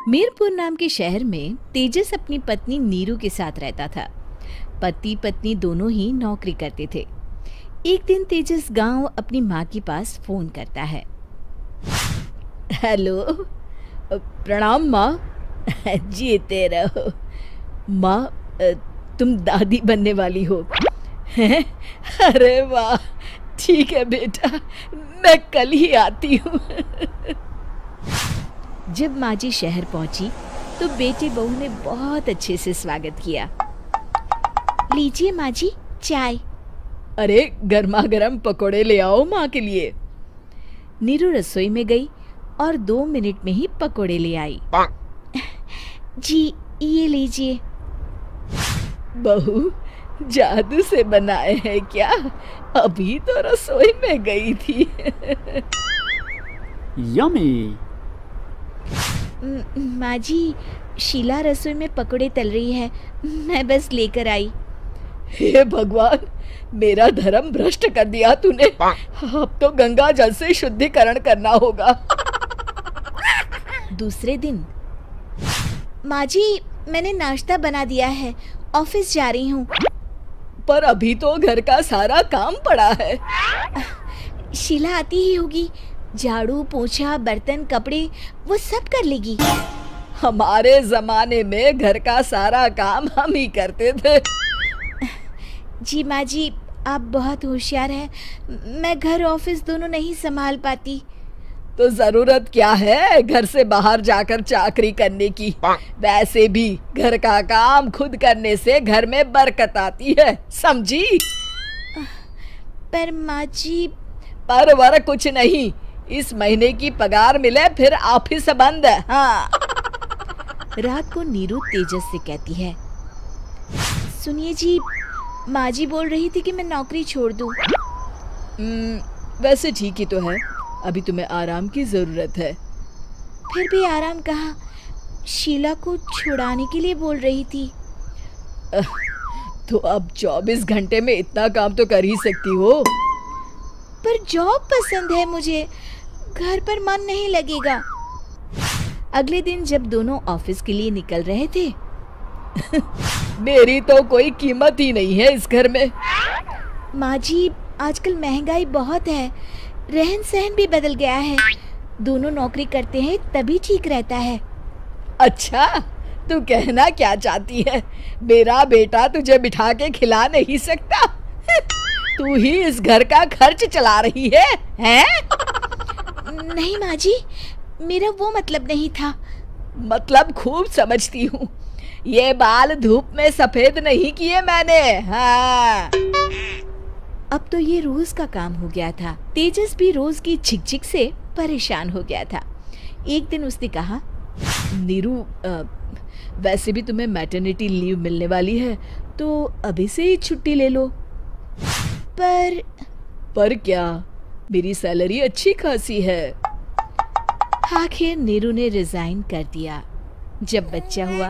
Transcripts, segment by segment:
मीरपुर नाम के शहर में तेजस अपनी पत्नी नीरू के साथ रहता था। पति पत्नी दोनों ही नौकरी करते थे। एक दिन तेजस गांव अपनी माँ के पास फोन करता है। हेलो, प्रणाम माँ। जीते रहो माँ, तुम दादी बनने वाली हो। अरे वाह, ठीक है बेटा, मैं कल ही आती हूँ। जब माँ जी शहर पहुंची तो बेटे बहू ने बहुत अच्छे से स्वागत किया। लीजिए माँ जी चाय। अरे गर्मा गर्म पकोड़े ले आओ माँ के लिए। नीरू रसोई में गई और 2 मिनट में ही पकोड़े ले आई। जी ये लीजिए। बहू जादू से बनाए हैं क्या? अभी तो रसोई में गई थी। यम्मी। माँ जी, शीला रसोई में पकोड़े तल रही है, मैं बस लेकर आई। हे भगवान, मेरा धर्म भ्रष्ट कर दिया तूने। अब तो गंगा जल से शुद्धिकरण करना होगा। दूसरे दिन, माँ जी मैंने नाश्ता बना दिया है, ऑफिस जा रही हूँ। पर अभी तो घर का सारा काम पड़ा है। शीला आती ही होगी, झाड़ू पोछा बर्तन कपड़े वो सब कर लेगी। हमारे जमाने में घर का सारा काम हम ही करते थे। जी माँ जी, आप बहुत होशियार हैं, मैं घर ऑफिस दोनों नहीं संभाल पाती। तो जरूरत क्या है घर से बाहर जाकर चाकरी करने की? वैसे भी घर का काम खुद करने से घर में बरकत आती है, समझी? पर माँ जी। पर वर कुछ नहीं, इस महीने की पगार मिले फिर ऑफिस बंद है। हाँ। रात को नीरू तेजस से कहती है, सुनिए जी, माँ जी बोल रही थी कि मैं नौकरी छोड़ दूं। वैसे ठीक ही तो है, अभी तुम्हें आराम की जरूरत है। फिर भी आराम कहाँ, शीला को छुड़ाने के लिए बोल रही थी। तो अब 24 घंटे में इतना काम तो कर ही सकती हो। पर जॉब पसंद है मुझे, घर पर मन नहीं लगेगा। अगले दिन जब दोनों ऑफिस के लिए निकल रहे थे, मेरी तो कोई कीमत ही नहीं है इस घर में। माँ जी, आजकल महंगाई बहुत है, रहन सहन भी बदल गया है, दोनों नौकरी करते हैं तभी ठीक रहता है। अच्छा, तू कहना क्या चाहती है? मेरा बेटा तुझे बिठा के खिला नहीं सकता? तू ही इस घर का खर्च चला रही है, हैं? नहीं माँ जी, मेरा वो मतलब नहीं था। मतलब खूब समझती हूँ, ये बाल धूप में सफेद नहीं किए मैंने। हाँ। अब तो ये रोज का काम हो गया था। तेजस भी रोज की झिकझिक से परेशान हो गया था। एक दिन उसने कहा, नीरू, वैसे भी तुम्हें मैटरनिटी लीव मिलने वाली है, तो अभी से ही छुट्टी ले लो। पर क्या, मेरी सैलरी अच्छी खासी है। आखिर नीरू ने रिजाइन कर दिया। जब बच्चा हुआ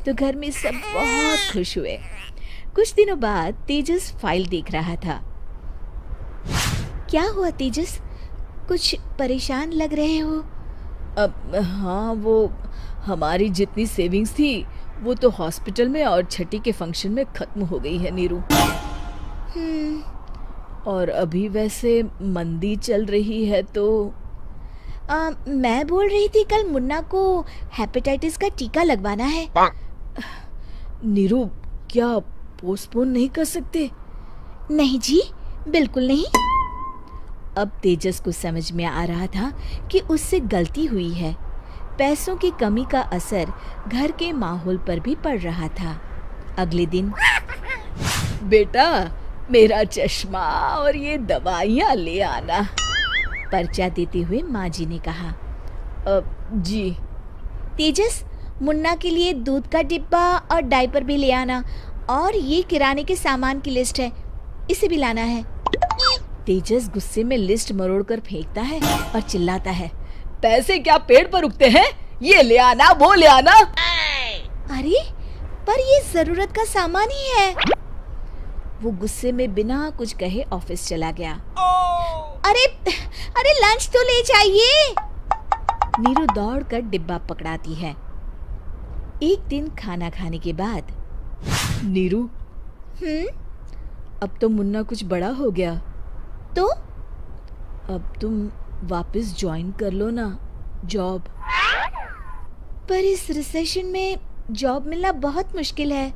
तो घर में सब बहुत खुश हुए। कुछ दिनों बाद तेजस फाइल देख रहा था। क्या हुआ तेजस, कुछ परेशान लग रहे हो? हाँ, वो हमारी जितनी सेविंग्स थी वो तो हॉस्पिटल में और छठी के फंक्शन में खत्म हो गई है नीरू। और अभी वैसे मंदी चल रही है तो मैं बोल रही थी कल मुन्ना को हेपेटाइटिस का टीका लगवाना है। नीरू, क्या पोस्टपोन नहीं कर सकते? नहीं जी, बिल्कुल नहीं। अब तेजस को समझ में आ रहा था कि उससे गलती हुई है। पैसों की कमी का असर घर के माहौल पर भी पड़ रहा था। अगले दिन, बेटा मेरा चश्मा और ये दवाइयाँ ले आना, पर्चा देते हुए माँ जी ने कहा। जी। तेजस, मुन्ना के लिए दूध का डिब्बा और डायपर भी ले आना, और ये किराने के सामान की लिस्ट है, इसे भी लाना है। तेजस गुस्से में लिस्ट मरोड़कर फेंकता है और चिल्लाता है, पैसे क्या पेड़ पर उगते हैं? ये ले आना, वो ले आना। अरे पर ये जरूरत का सामान ही है। वो गुस्से में बिना कुछ कहे ऑफिस चला गया। अरे लंच तो ले जाइए। नीरू दौड़कर डिब्बा पकड़ाती है। एक दिन खाना खाने के बाद, नीरू, अब तो मुन्ना कुछ बड़ा हो गया, तो अब तुम वापस ज्वाइन कर लो ना जॉब। पर इस रिसेशन में जॉब मिलना बहुत मुश्किल है।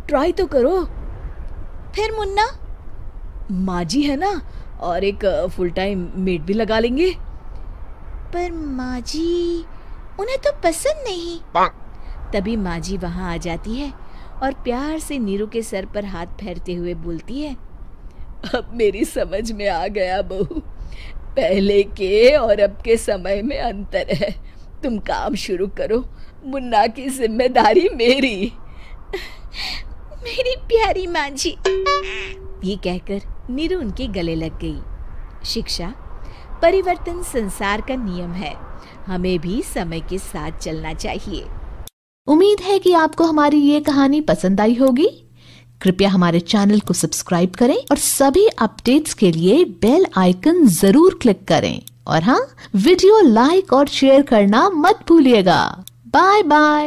ट्राई तो करो। फिर मुन्ना, माँ जी है ना, और एक फुल टाइम मेड भी लगा लेंगे। पर माँ जी, उन्हें तो पसंद नहीं। तभी माँ जी वहाँ आ जाती है और प्यार से नीरू के सर पर हाथ फेरते हुए बोलती है, अब मेरी समझ में आ गया बहू, पहले के और अब के समय में अंतर है। तुम काम शुरू करो, मुन्ना की जिम्मेदारी मेरी। मेरी प्यारी माँ जी। ये कहकर नीरू उनके गले लग गई। शिक्षा, परिवर्तन संसार का नियम है, हमें भी समय के साथ चलना चाहिए। उम्मीद है कि आपको हमारी ये कहानी पसंद आई होगी। कृपया हमारे चैनल को सब्सक्राइब करें और सभी अपडेट्स के लिए बेल आइकन जरूर क्लिक करें। और हाँ, वीडियो लाइक और शेयर करना मत भूलिएगा। Bye bye.